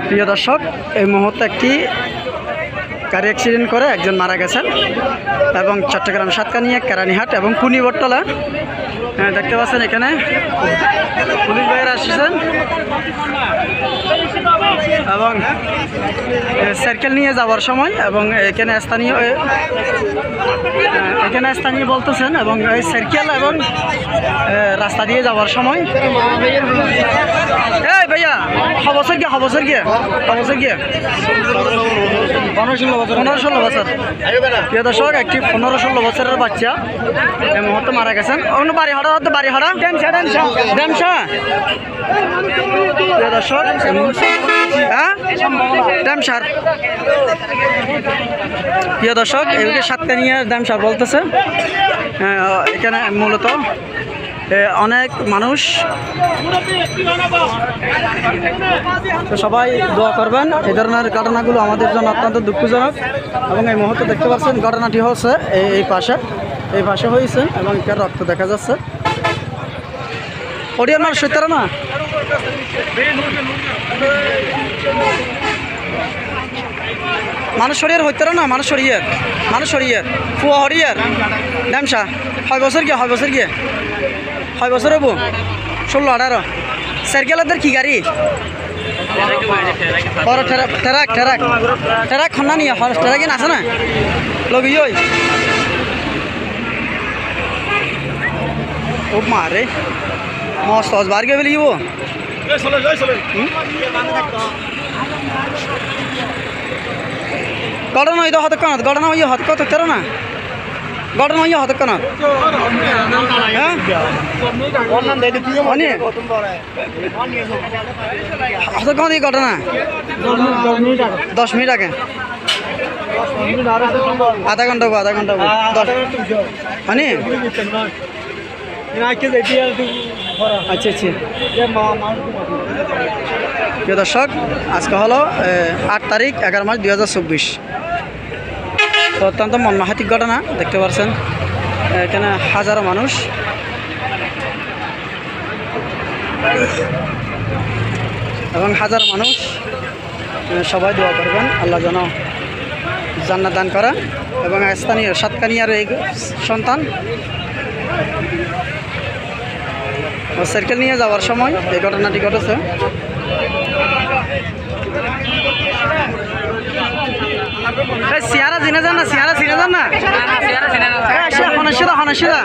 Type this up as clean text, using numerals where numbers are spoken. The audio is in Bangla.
প্রিয় দর্শক, এই মুহূর্তে একটি গাড়ি অ্যাক্সিডেন্ট করে একজন মারা গেছেন এবং চট্টগ্রাম সাতকানিয়া কেরানীহাট এবং কুনিবট্টলা দেখতে পাচ্ছেন এখানে পুলিশ ভাইয়েরা আসছেন এবং সাইকেল নিয়ে যাওয়ার সময় এবং এখানে স্থানীয় বলতেছেন এবং এই সাইকেল এবং রাস্তা দিয়ে যাওয়ার সময় এই ভাইয়া খবর গিয়ে 15-16 বছর প্রিয় দর্শক, একটি 15-16 বছরের বাচ্চা এই মুহূর্তে মারা গেছেন। অন্য বাড়ি হাড়া ড্যামসা প্রিয় দর্শক, ড্যামসার প্রিয় দর্শক, এদিকে সাতকানিয়া ড্যামসার বলতেছে। এখানে মূলত অনেক মানুষ, তো সবাই দোয়া করবেন। এই ধরনের ঘটনাগুলো আমাদের জন্য অত্যন্ত দুঃখজনক এবং এই মুহূর্তে দেখতে পাচ্ছেন ঘটনাটি হচ্ছে এই পাশে হয়েছে এবং এর রক্ত দেখা যাচ্ছে। ওডিয়ার মানুষ সত্য না মানুষ সরিয়ার হইতে না মানুষ সরিয়ার ফুয়া হরিয়ার ড্যামসা 6 বছর গিয়ে 6 বছর হবো 16-18 সাইকেলের কি গাড়ি টেরাক খন্না নিয়ে টেরাক আছে না লগি ও মারে মস্ত বার গে বলি ঘটনা হইতো হতক্ষণাৎ ঘটনা হইয়া হতক্ষত তেরো না ঘটনা হইয়া হতক্ষণাৎ হতক্ষণ এই ঘটনা 10 মিনিট আগে আধা ঘন্টা মানে আচ্ছা প্রিয় দর্শক, আজকে হলো 8 তারিখ 11 মাস 2024। তো অত্যন্ত মর্মান্তিক ঘটনা দেখতে পাচ্ছেন। এখানে হাজারো মানুষ এবং সবাই দোয়া করবেন আল্লাহ যেন জান্নাত দান করা এবং স্থানীয় সাতকানিয়ার এই সন্তান সাইকেল নিয়ে যাওয়ার সময় এই ঘটনাটি ঘটেছে। সিয়ারা চিনে যান না হনসিদা